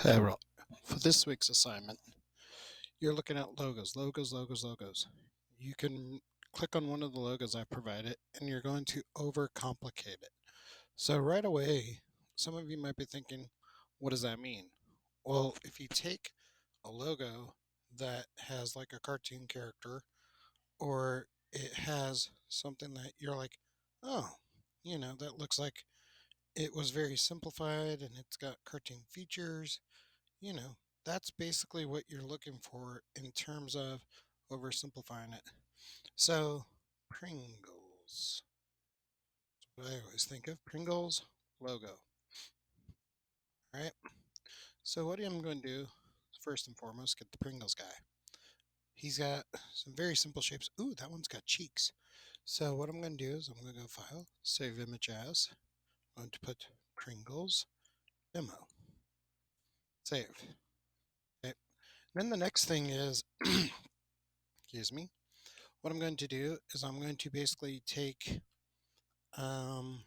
Hey, Rob. For this week's assignment, you're looking at logos. You can click on one of the logos I provided, and you're going to overcomplicate it. So right away, some of you might be thinking, what does that mean? Well, if you take a logo that has like a cartoon character, or it has something that you're like, oh, that looks like it was very simplified and it's got cartoon features, you know, that's basically what you're looking for in terms of oversimplifying it. So, Pringles. That's what I always think of. Pringles logo. All right. So, what I'm going to do, first and foremost, get the Pringles guy. He's got some very simple shapes. Ooh, that one's got cheeks. So, what I'm going to do is I'm going to go File, Save Image As. I'm going to put Pringles Demo. Save. Okay. Then the next thing is, excuse me, what I'm going to do is I'm going to basically take um,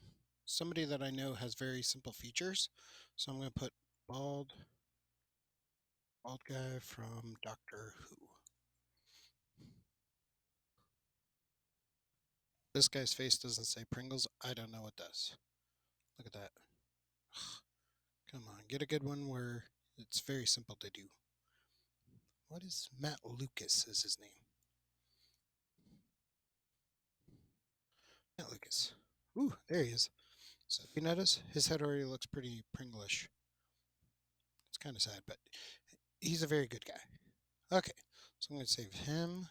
somebody that I know has very simple features. So I'm going to put bald guy from Doctor Who. This guy's face doesn't say Pringles. I don't know what does. Look at that. Come on, get a good one where it's very simple to do. What is Matt Lucas is his name? Matt Lucas. Ooh, there he is. So if you notice, his head already looks pretty Pringlish. It's kind of sad, but he's a very good guy. Okay, so I'm going to save him.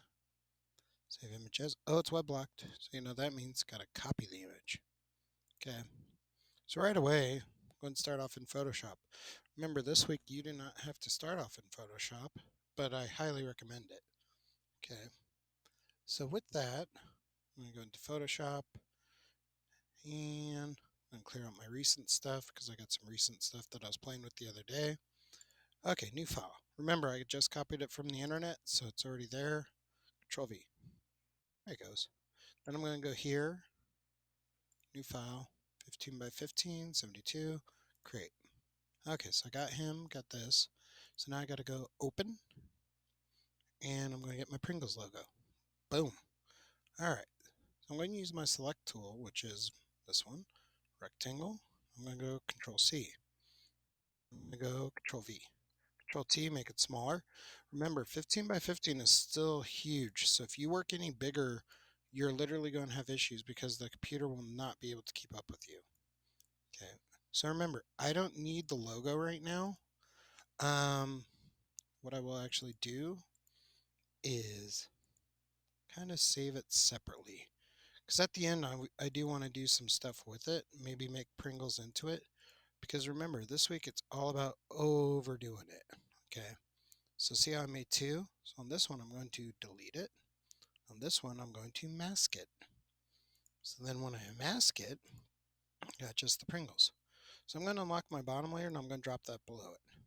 Save images. Oh, it's web locked. So that means gotta copy the image. Okay. So right away, I'm going to start off in Photoshop. Remember, this week you do not have to start off in Photoshop, but I highly recommend it. Okay. So with that, I'm going to go into Photoshop and I'm going to clear out my recent stuff because I got some recent stuff that I was playing with the other day. Okay, new file. Remember, I just copied it from the internet, so it's already there. Control V. There it goes. Then I'm going to go here, new file, 15 by 15, 72, create. Okay, so I got him, got this. So now I got to go open, and I'm going to get my Pringles logo. Boom. All right, so I'm going to use my select tool, which is this one, rectangle. I'm going to go Control C. I'm going to go Control V. Control T, make it smaller. Remember, 15 by 15 is still huge, so if you work any bigger, you're literally going to have issues because the computer will not be able to keep up with you. Okay, so remember, I don't need the logo right now. What I will actually do is kind of save it separately. Because at the end, I do want to do some stuff with it, maybe make Pringles into it. Because remember, this week it's all about overdoing it. Okay, so see how I made two? So on this one, I'm going to delete it. On this one, I'm going to mask it. So then when I mask it, I got just the Pringles. So I'm going to unlock my bottom layer and I'm going to drop that below it.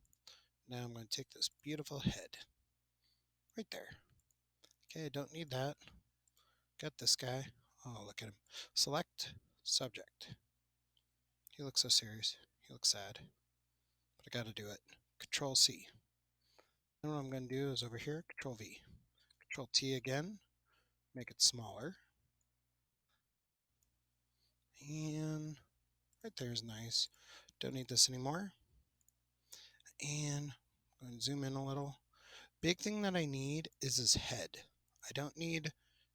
Now I'm going to take this beautiful head right there. Okay, I don't need that. Got this guy. Oh, look at him. Select subject. He looks so serious. He looks sad. But I got to do it. Control C. Then what I'm going to do is over here, Control V. Control T again. Make it smaller. And right there is nice. Don't need this anymore. And I'm going to zoom in a little. Big thing that I need is his head. I don't need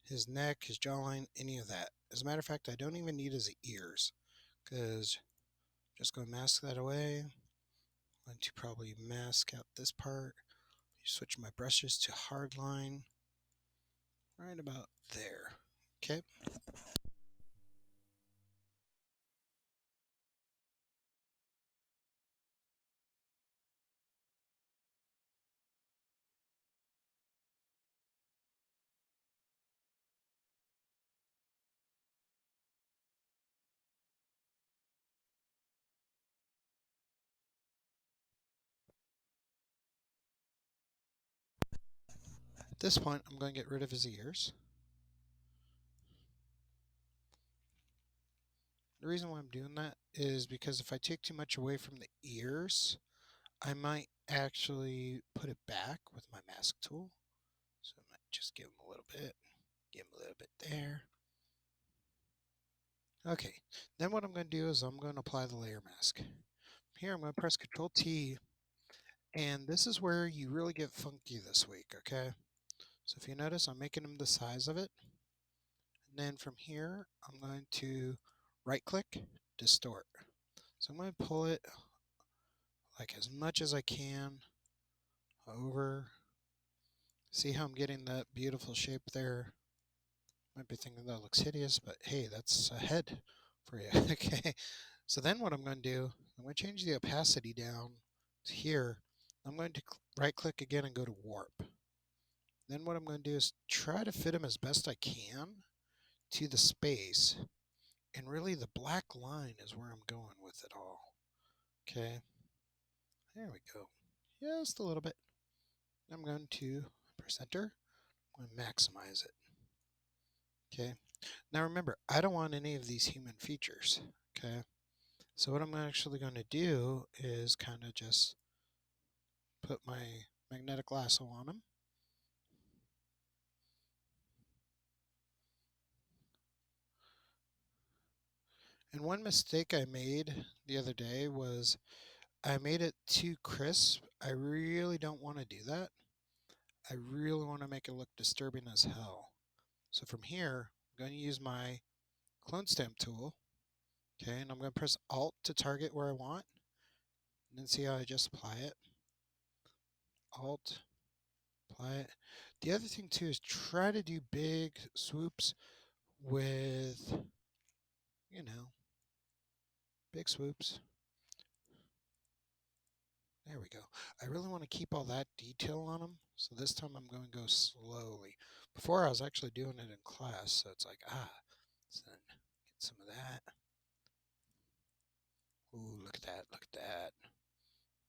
his neck, his jawline, any of that. As a matter of fact, I don't even need his ears because just going to mask that away. I'm going to probably mask out this part. Switch my brushes to hardline right about there. Okay. At this point, I'm going to get rid of his ears. The reason why I'm doing that is because if I take too much away from the ears, I might actually put it back with my mask tool. So I might just give him a little bit, give him a little bit there. Okay, then what I'm going to do is I'm going to apply the layer mask. Here I'm going to press Control T, and this is where you really get funky this week, okay? So if you notice, I'm making them the size of it. And then from here, I'm going to right-click, Distort. So I'm going to pull it like as much as I can over. See how I'm getting that beautiful shape there? Might be thinking that looks hideous, but hey, that's a head for you. Okay. So then what I'm going to do, I'm going to change the opacity down to here. I'm going to right click again and go to warp. Then what I'm going to do is try to fit them as best I can to the space. And really the black line is where I'm going with it all. Okay. There we go. Just a little bit. I'm going to press enter. I'm going to maximize it. Okay. Now remember, I don't want any of these human features. Okay. So what I'm actually going to do is kind of just put my magnetic lasso on them. And one mistake I made the other day was I made it too crisp. I really don't want to do that. I really want to make it look disturbing as hell. So from here, I'm going to use my clone stamp tool. Okay, and I'm going to press Alt to target where I want. And then see how I just apply it. Alt, apply it. The other thing too is try to do big swoops with, you know, big swoops. There we go. I really want to keep all that detail on them, so this time I'm going to go slowly. Before I was actually doing it in class, so it's like, so then get some of that. Ooh, look at that, look at that.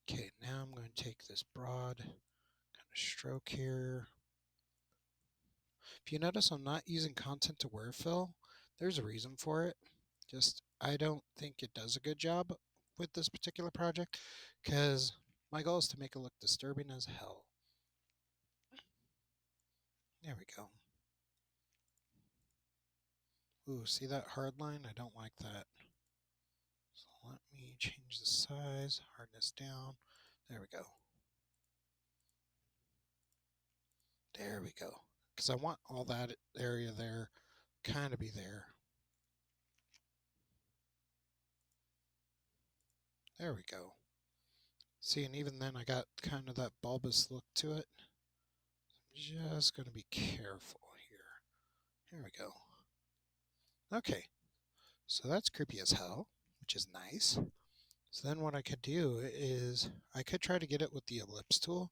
Okay, now I'm going to take this broad kind of stroke here. If you notice I'm not using content aware fill, there's a reason for it. Just, I don't think it does a good job with this particular project, because my goal is to make it look disturbing as hell. There we go. Ooh, see that hard line? I don't like that. So let me change the size, hardness down. There we go. There we go. Because I want all that area there kind of be there. There we go. See, and even then I got kind of that bulbous look to it. I'm just going to be careful here. Here we go. Okay, so that's creepy as hell, which is nice. So then what I could do is I could try to get it with the ellipse tool.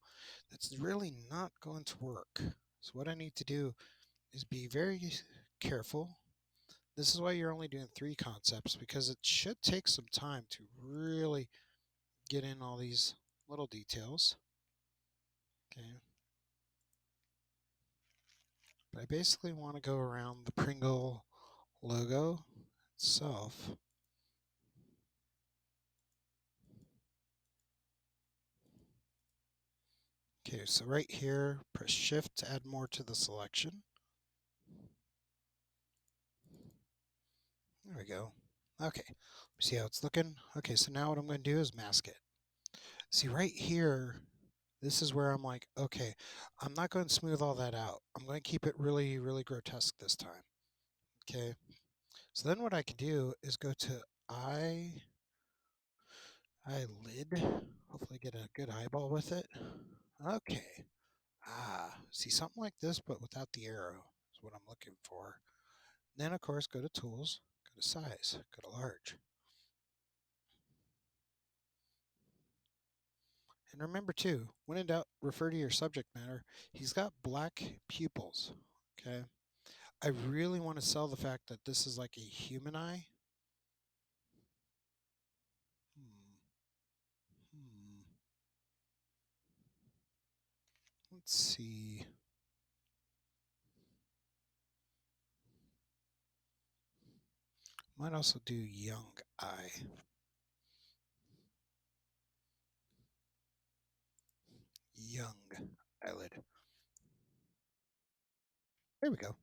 That's really not going to work. So what I need to do is be very careful. This is why you're only doing 3 concepts, because it should take some time to really get in all these little details. Okay. But I basically want to go around the Pringle logo itself. Okay, so right here, press Shift to add more to the selection. There we go. Okay, see how it's looking? Okay, so now what I'm going to do is mask it. See right here, this is where I'm like, okay, I'm not going to smooth all that out. I'm going to keep it really, really grotesque this time. Okay, so then what I can do is go to eyelid. Hopefully get a good eyeball with it. Okay. See something like this, but without the arrow is what I'm looking for. Then, of course, go to Tools, go to Size, go to Large. And remember, too, when in doubt, refer to your subject matter. He's got black pupils, okay? I really want to sell the fact that this is like a human eye. Let's see. Might also do young eye. young eyelid. There we go.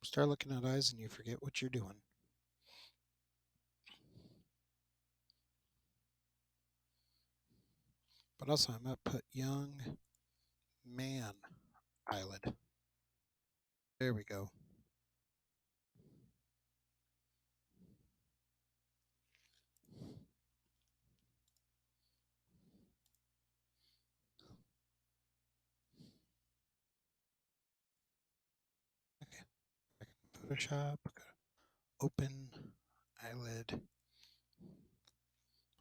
Start looking at eyes and you forget what you're doing. But also, I'm going to put young man eyelid. There we go. Okay. Photoshop. Open eyelid.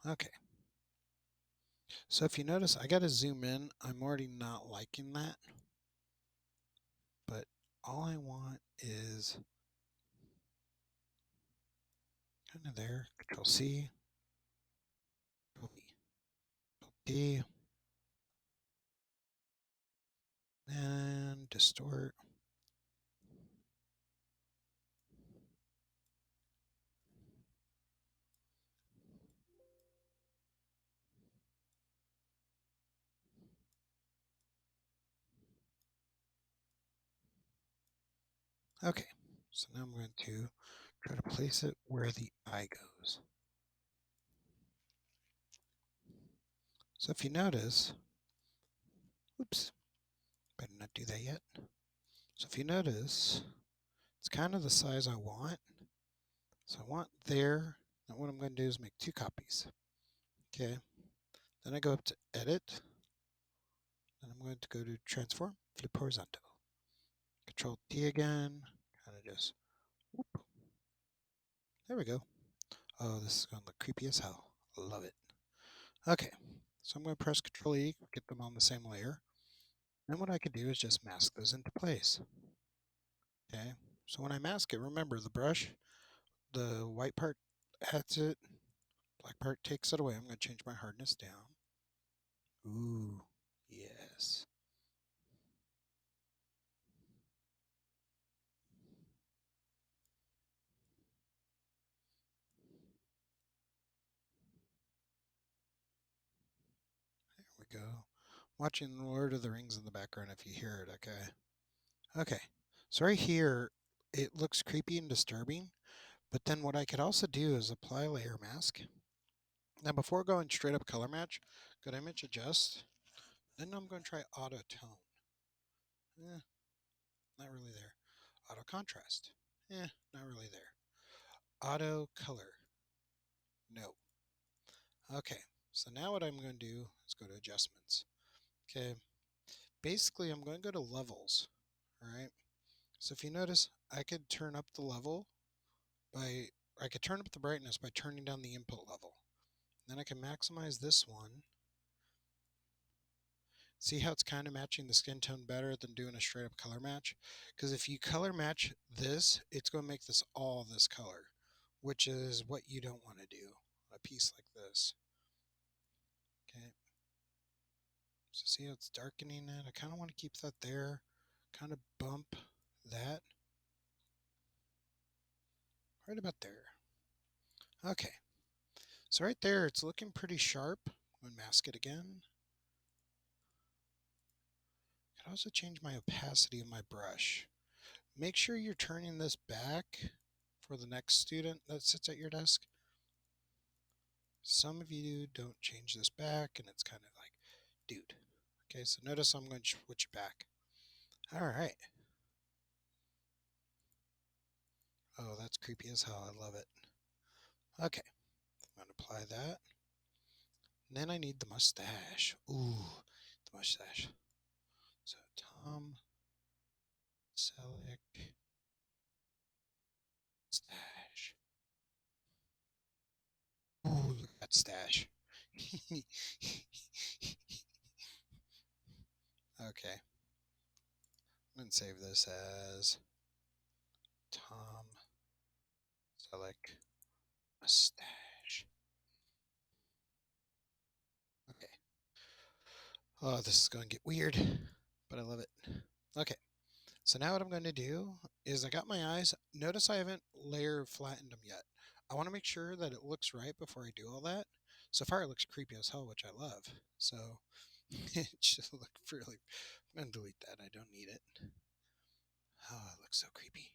Okay. So if you notice, I got to zoom in. I'm already not liking that. But all I want is kind of there. Control C. Control V. Control P. And distort. Okay. So now I'm going to try to place it where the eye goes. So if you notice, oops, better not do that yet. So if you notice, it's kind of the size I want. So I want there. Now what I'm going to do is make 2 copies. Okay. Then I go up to Edit. Then I'm going to go to Transform, Flip Horizontal. Control T again. Kind of just, whoop. There we go. Oh, this is going to look creepy as hell. Love it. Okay. So I'm going to press Control E, get them on the same layer. Then what I can do is just mask those into place. Okay. So when I mask it, remember the brush, the white part adds it, black part takes it away. I'm going to change my hardness down. Ooh, yes. There we go. Watching Lord of the Rings in the background if you hear it, okay? Okay, so right here, it looks creepy and disturbing, but then what I could also do is apply layer mask. Now before going straight up color match, go to image adjust, then I'm going to try auto tone. Not really there. Auto contrast. Not really there. Auto color. No. Okay, so now what I'm going to do is go to adjustments. Okay, basically I'm going to go to levels. All right, so if you notice, I could turn up the level by, I could turn up the brightness by turning down the input level. Then I can maximize this one. See how it's kind of matching the skin tone better than doing a straight up color match? Because if you color match this, it's going to make this all this color, which is what you don't want to do on a piece like this. Okay. So see how it's darkening it? I kind of want to keep that there, kind of bump that right about there. Okay. So right there, it's looking pretty sharp. I'm going to mask it again. I can also change my opacity of my brush. Make sure you're turning this back for the next student that sits at your desk. Some of you don't change this back, and it's kind of like, dude. Okay, so notice I'm going to switch it back. All right. Oh, that's creepy as hell. I love it. Okay, I'm going to apply that. And then I need the mustache. Ooh, the mustache. So Tom Selleck stash. Ooh, look at that stash. Okay. I'm going to save this as Tom Selleck mustache. Okay. Oh, this is going to get weird, but I love it. Okay. So now what I'm going to do is I got my eyes. Notice I haven't layer flattened them yet. I want to make sure that it looks right before I do all that. So far it looks creepy as hell, which I love. So it should look really, I'm going to delete that. I don't need it. Oh, it looks so creepy.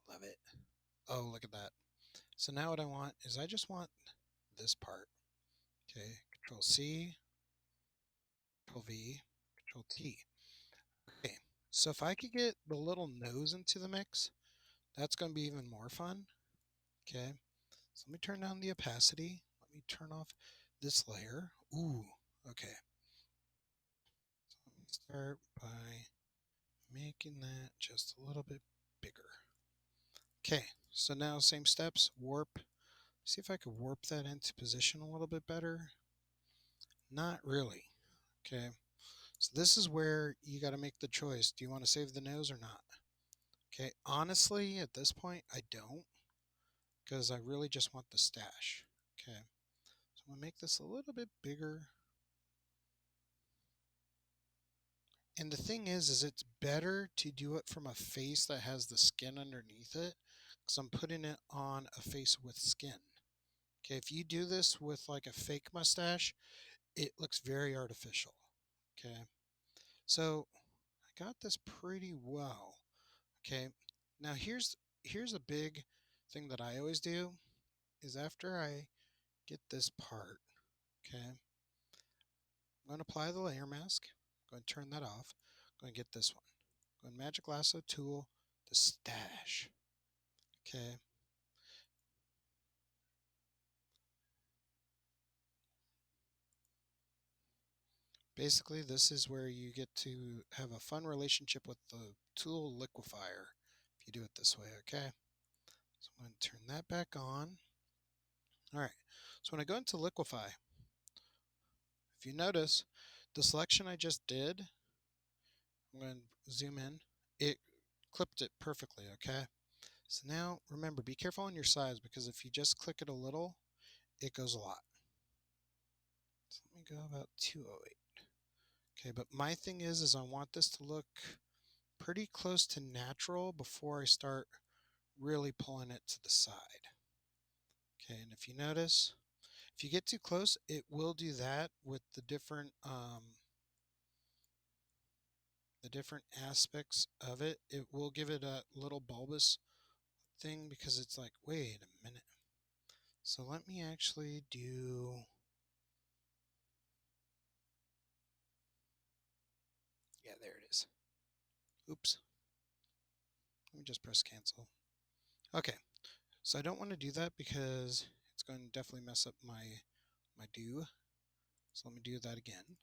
Love it. Oh, look at that. So now what I want is I just want this part. Okay, Control C, Control V, Control T. Okay, so if I could get the little nose into the mix, that's going to be even more fun. Okay, so let me turn down the opacity. Let me turn off this layer. Ooh, okay. So let me start by making that just a little bit bigger. Okay, so now same steps, warp. See if I could warp that into position a little bit better. Not really. Okay, so this is where you got to make the choice. Do you want to save the nose or not? Okay, honestly, at this point, I don't, because I really just want the stash. Okay, so I'm going to make this a little bit bigger. And the thing is it's better to do it from a face that has the skin underneath it, because I'm putting it on a face with skin. Okay, if you do this with like a fake mustache, it looks very artificial. Okay, so I got this pretty well. Okay, now here's a big thing that I always do is after I get this part, okay, I'm going to apply the layer mask. I'm going to turn that off. I'm going to get this one. Go in Magic Lasso tool, the stash. Okay. Basically, this is where you get to have a fun relationship with the tool liquefier if you do it this way, okay? So I'm going to turn that back on. All right, so when I go into liquefy, if you notice, the selection I just did, I'm going to zoom in, it clipped it perfectly, okay? So now, remember, be careful on your size because if you just click it a little, it goes a lot. So let me go about 208. Okay, but my thing is I want this to look pretty close to natural before I start really pulling it to the side. Okay, and if you notice, if you get too close, it will do that with the different aspects of it. It will give it a little bulbous thing because it's like, wait a minute. So let me actually do, yeah, there it is. Oops. Let me just press cancel. Okay, so I don't want to do that because it's going to definitely mess up my do. So let me do that again.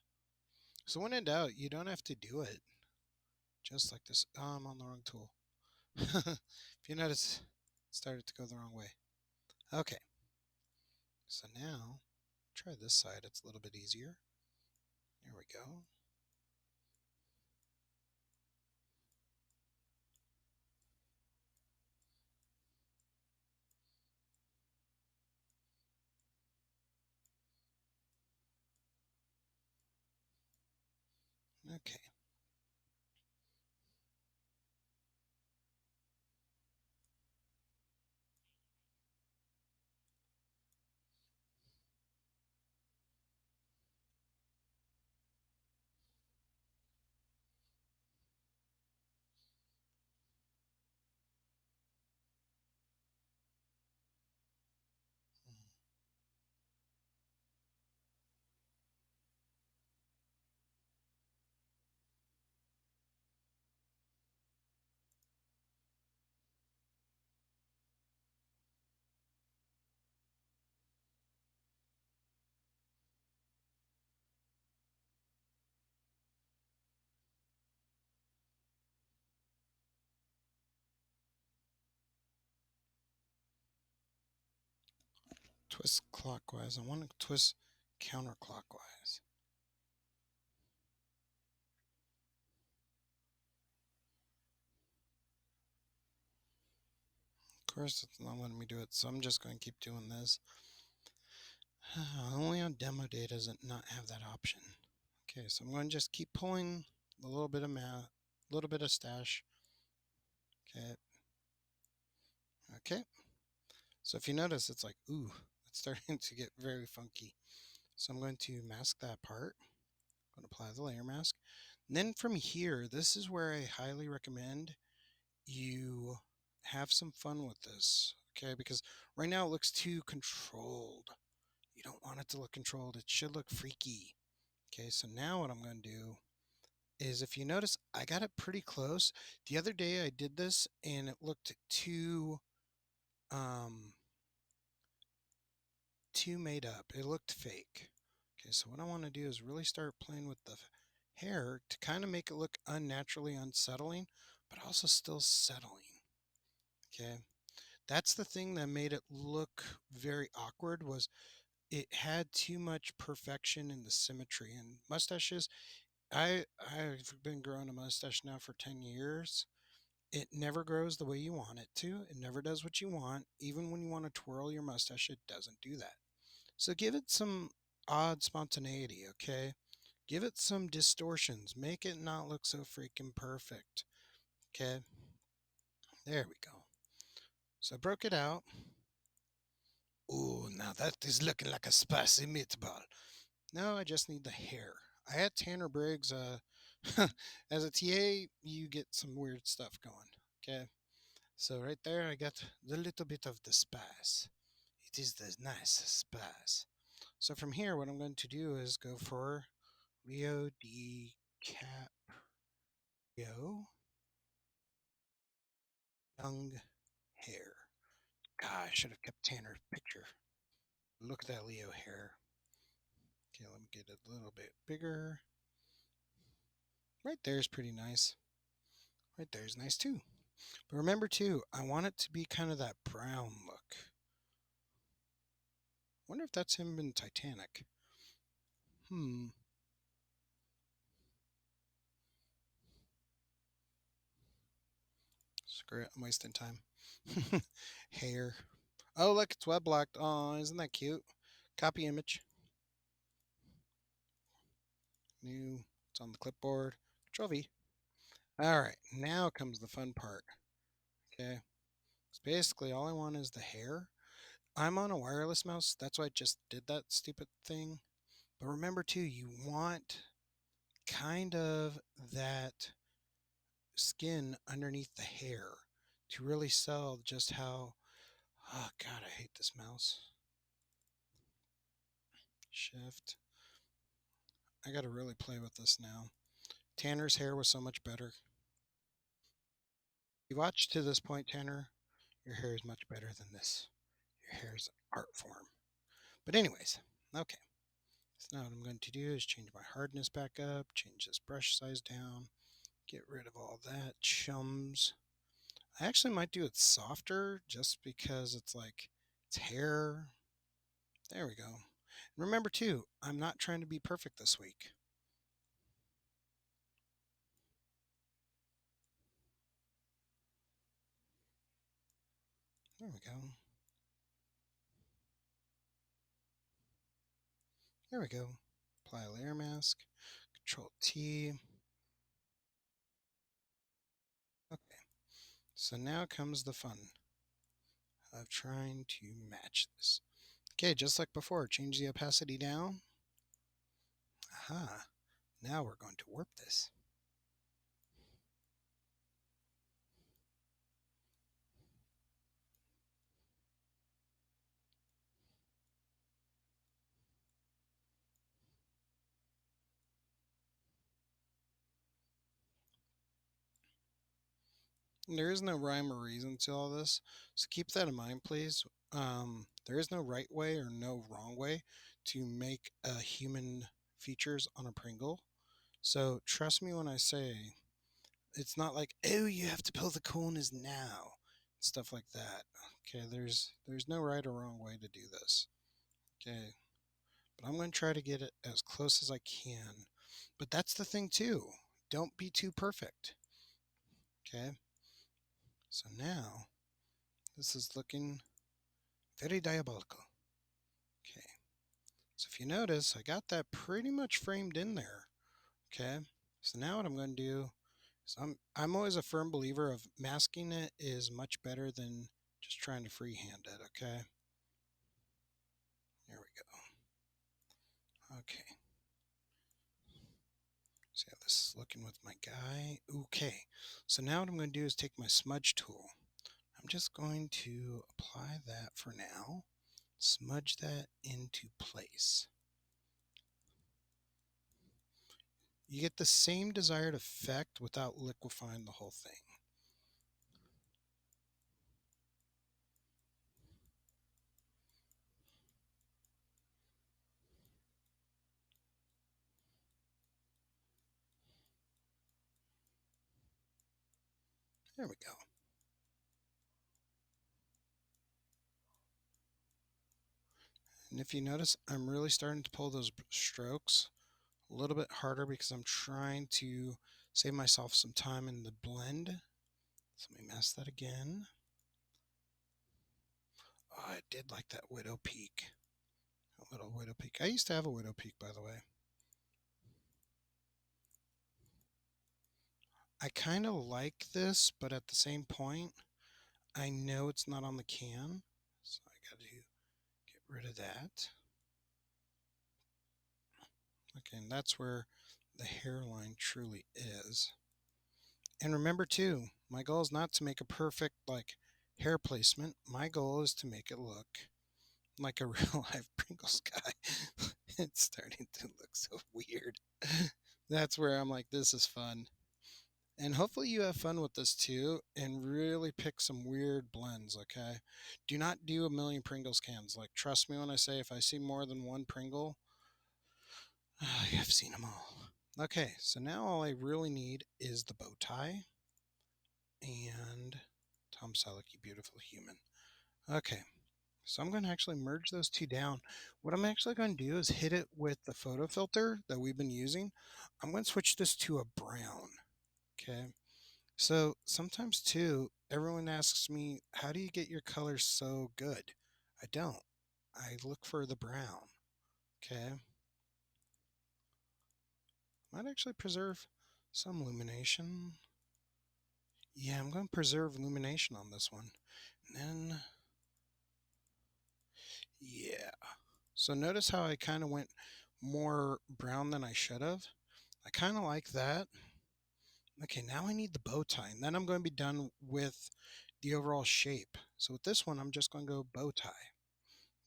So when in doubt, you don't have to do it just like this. Oh, I'm on the wrong tool. If you notice, it started to go the wrong way. Okay, so now try this side. It's a little bit easier. There we go. Okay. Twist clockwise. I want to twist counterclockwise. Of course, it's not letting me do it, so I'm just going to keep doing this. Only on demo day does it not have that option. Okay, so I'm going to just keep pulling a little bit of a little bit of stash. Okay. Okay. So if you notice, it's like, ooh, it's starting to get very funky. So I'm going to mask that part. I'm going to apply the layer mask. And then from here, this is where I highly recommend you have some fun with this. Okay, because right now it looks too controlled. You don't want it to look controlled. It should look freaky. Okay, so now what I'm going to do is, if you notice, I got it pretty close. The other day I did this and it looked um, too made up. It looked fake. Okay, so what I want to do is really start playing with the hair to kind of make it look unnaturally unsettling, but also still settling. Okay, that's the thing that made it look very awkward, was it had too much perfection in the symmetry. And mustaches, I've been growing a mustache now for 10 years. It never grows the way you want it to. It never does what you want. Even when you want to twirl your mustache, it doesn't do that. So give it some odd spontaneity, okay? Give it some distortions. Make it not look so freaking perfect. Okay? There we go. So I broke it out. Ooh, now that is looking like a spicy meatball. Now I just need the hair. I had Tanner Briggs. As a TA, you get some weird stuff going. Okay? So right there, I got the little bit of the spice. It is the nice spice. So from here, what I'm going to do is go for Leo DiCaprio young hair. God, I should have kept Tanner's picture. Look at that Leo hair. Okay, let me get it a little bit bigger. Right there is pretty nice. Right there is nice too. But remember too, I want it to be kind of that brown look. Wonder if that's him in Titanic. Hmm. Screw it, I'm wasting time. Hair. Oh, look, it's web locked. Oh, isn't that cute? Copy image. New. It's on the clipboard. Control V. All right, now comes the fun part. Okay. So basically, all I want is the hair. I'm on a wireless mouse. That's why I just did that stupid thing. But remember, too, you want kind of that skin underneath the hair to really sell just how. Oh, God, I hate this mouse. Shift. I got to really play with this now. Tanner's hair was so much better. You watched to this point, Tanner. Your hair is much better than this. Your hair is an art form. But anyways, okay. So now what I'm going to do is change my hardness back up, change this brush size down, get rid of all that chums. I actually might do it softer just because it's like it's hair. There we go. And remember too, I'm not trying to be perfect this week. There we go. There we go. Apply a layer mask. Control T. Okay. So now comes the fun of trying to match this. Okay, just like before, change the opacity down. Aha. Now we're going to warp this. There is no rhyme or reason to all this, so keep that in mind, please. There is no right way or no wrong way to make human features on a Pringle. So trust me when I say it's not like, oh, you have to pull the corners now, stuff like that. Okay, there's no right or wrong way to do this. Okay, but I'm going to try to get it as close as I can. But that's the thing too. Don't be too perfect. Okay. So now this is looking very diabolical. Okay. So if you notice, I got that pretty much framed in there. Okay. So now what I'm going to do So I'm always a firm believer of masking it is much better than just trying to freehand it, okay? There we go. Okay. See how this is looking with my guy. Okay. So now what I'm going to do is take my smudge tool. I'm just going to apply that for now. Smudge that into place. You get the same desired effect without liquefying the whole thing. There we go. And if you notice, I'm really starting to pull those strokes a little bit harder because I'm trying to save myself some time in the blend. So let me mask that again. Oh, I did like that Widow Peak. A little Widow Peak. I used to have a Widow Peak, by the way. I kind of like this, but at the same point, I know it's not on the can. So I got to get rid of that. Okay, and that's where the hairline truly is. And remember too, my goal is not to make a perfect like hair placement. My goal is to make it look like a real life Pringles guy. It's starting to look so weird. That's where I'm like, this is fun. And hopefully you have fun with this too and really pick some weird blends, okay? Do not do a million Pringles cans. Like, trust me when I say if I see more than one Pringle, I've seen them all. Okay, so now all I really need is the bow tie and Tom Selleck, you beautiful human. Okay, so I'm going to actually merge those two down. What I'm actually going to do is hit it with the photo filter that we've been using. I'm going to switch this to a brown. Okay, so sometimes too, everyone asks me, how do you get your colors so good? I don't. I look for the brown. Okay, might actually preserve some illumination. Yeah, I'm going to preserve illumination on this one. And then, yeah. So notice how I kind of went more brown than I should have. I kind of like that. Okay, now I need the bow tie, and then I'm going to be done with the overall shape. So with this one, I'm just going to go bow tie.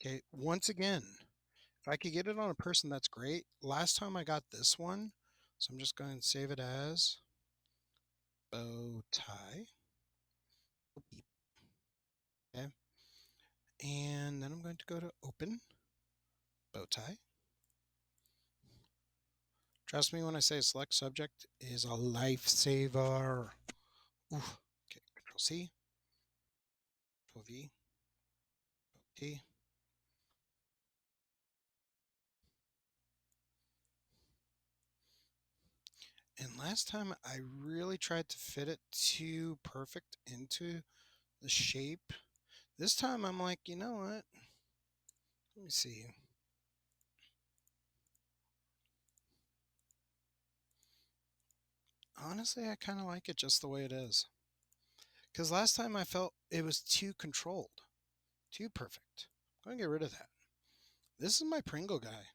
Okay, once again, if I could get it on a person, that's great. Last time I got this one, so I'm just going to save it as bow tie. Okay, and then I'm going to go to open bow tie. Trust me when I say select subject is a lifesaver. Ooh. Okay, Control C, Control V, T. And last time I really tried to fit it too perfect into the shape. This time I'm like, you know what? Let me see. Honestly, I kind of like it just the way it is. Because last time I felt it was too controlled, too perfect. I'm going to get rid of that. This is my Pringle guy.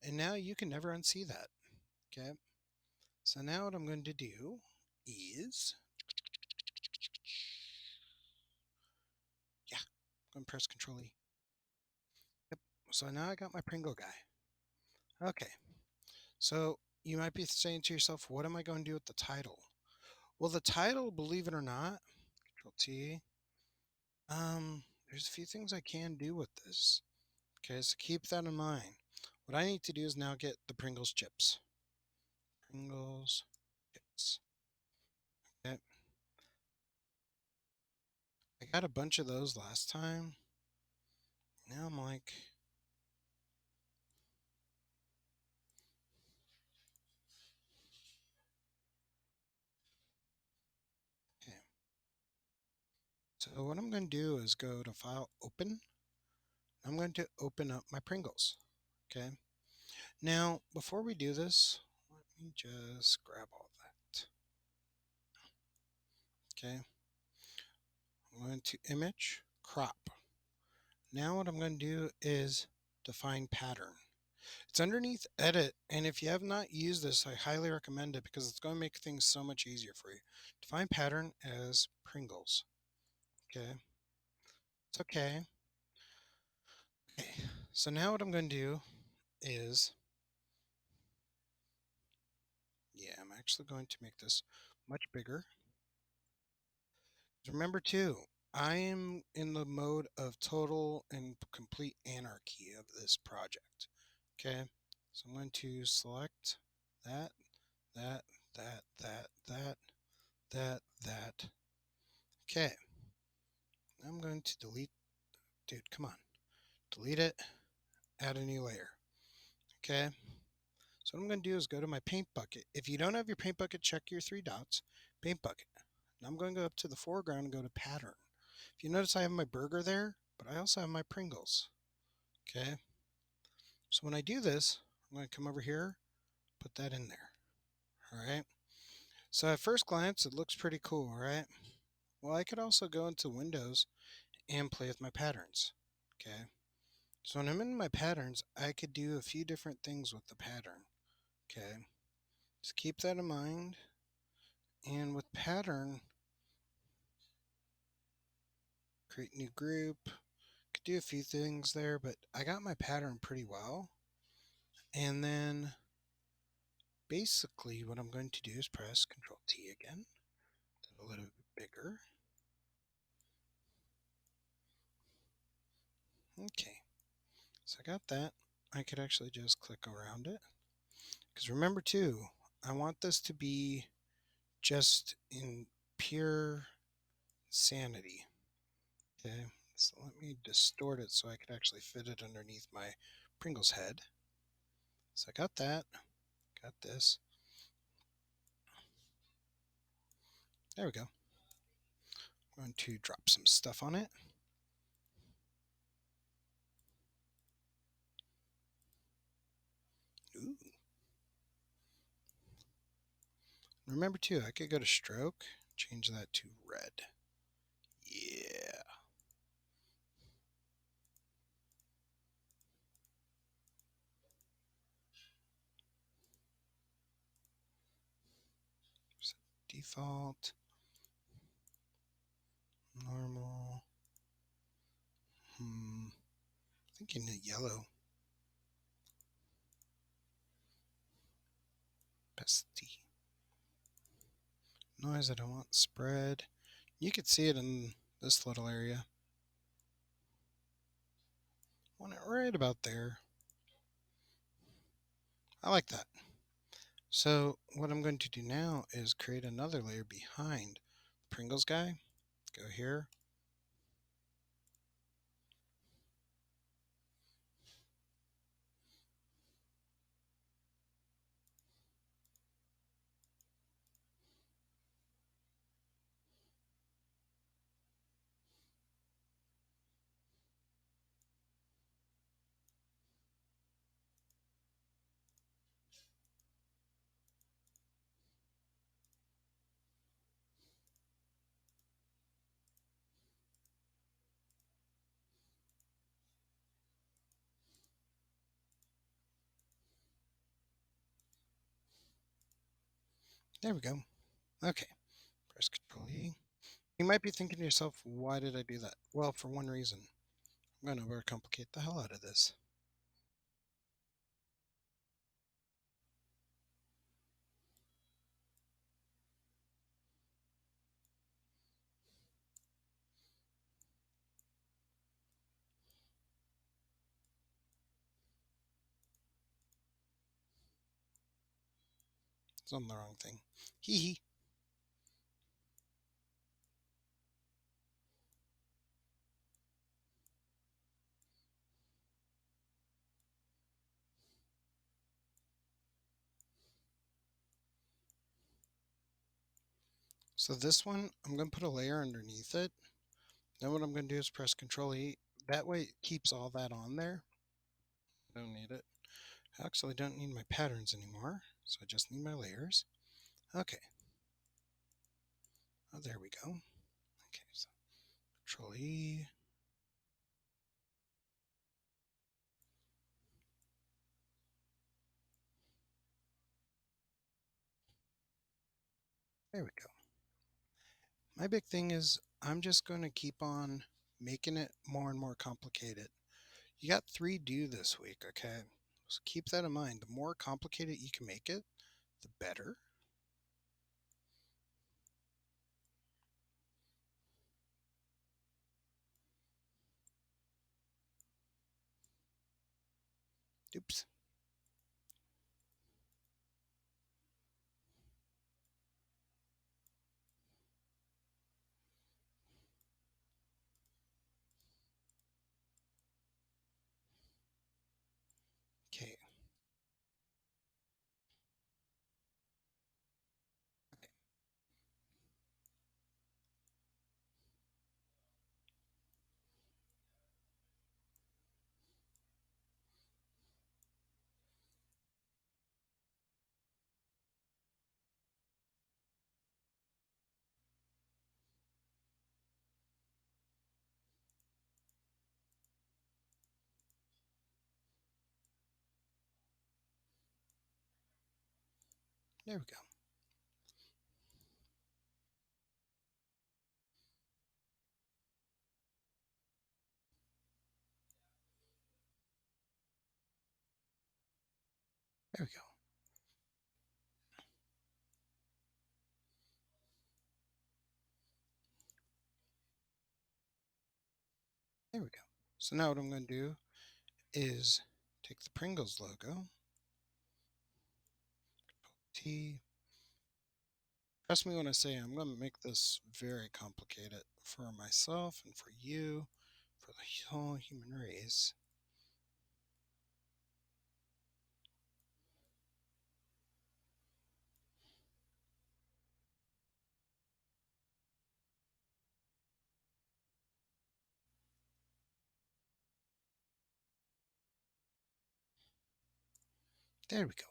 And now you can never unsee that. Okay. So now what I'm going to do is, yeah, I'm going to press Control E. Yep. So now I got my Pringle guy. Okay. So you might be saying to yourself, what am I going to do with the title? Well, the title, believe it or not, Control T, there's a few things I can do with this. Okay, so keep that in mind. What I need to do is now get the Pringles chips. Pringles chips. Okay. I got a bunch of those last time. Now I'm like, okay. So what I'm going to do is go to File, Open. I'm going to open up my Pringles. Okay. Now, before we do this, let me just grab all that. Okay. I'm going to image, crop. Now what I'm going to do is define pattern. It's underneath edit, and if you have not used this, I highly recommend it because it's going to make things so much easier for you. Define pattern as Pringles. Okay. It's okay. Okay. So now what I'm going to do is, yeah, I'm actually going to make this much bigger. Remember too, I am in the mode of total and complete anarchy of this project. Okay. So I'm going to select that, that, that. Okay. I'm going to delete, dude, come on. Delete it, add a new layer. Okay. So what I'm going to do is go to my paint bucket. If you don't have your paint bucket, check your three dots, paint bucket. Now I'm going to go up to the foreground and go to pattern. If you notice, I have my burger there, but I also have my Pringles. Okay. So when I do this, I'm going to come over here, put that in there. All right. So at first glance, it looks pretty cool, right? Well, I could also go into Windows and play with my patterns. Okay. So when I'm in my patterns, I could do a few different things with the pattern. Okay. Just keep that in mind. And with pattern, create new group. Could do a few things there, but I got my pattern pretty well. And then basically what I'm going to do is press Control T again. A little bit bigger. Okay. So I got that. I could actually just click around it. Because remember too, I want this to be just in pure sanity. Okay, so let me distort it so I can actually fit it underneath my Pringles head. So I got that, got this. There we go. I'm going to drop some stuff on it. Ooh. Remember too, I could go to stroke, change that to red. Yeah. Set default, normal. Thinking the yellow. Opacity. Noise I don't want. Spread. You could see it in this little area. Want it right about there. I like that. So what I'm going to do now is create another layer behind the Pringles guy. Go here. There we go. Okay. Press Control E. You might be thinking to yourself, why did I do that? Well, for one reason. I'm going to overcomplicate the hell out of this. It's on the wrong thing. Hee hee. So this one, I'm going to put a layer underneath it. Then what I'm going to do is press Control E. That way it keeps all that on there. Don't need it. Actually, I don't need my patterns anymore. So I just need my layers. Okay. Oh, there we go. Okay, so Control E. There we go. My big thing is I'm just going to keep on making it more and more complicated. You got 3 due this week, okay? So keep that in mind. The more complicated you can make it, the better. Oops. Okay. There we go. There we go. There we go. So now what I'm going to do is take the Pringles logo, T. Trust me when I say I'm going to make this very complicated for myself and for you, for the whole human race. There we go.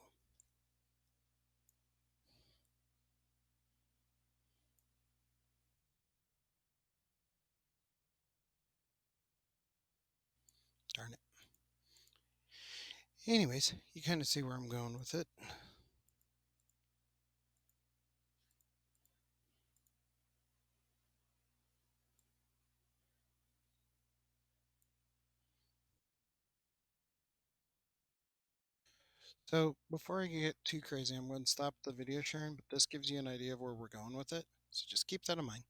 Darn it. Anyways, you kind of see where I'm going with it. So before I get too crazy, I'm going to stop the video sharing, but this gives you an idea of where we're going with it. So just keep that in mind.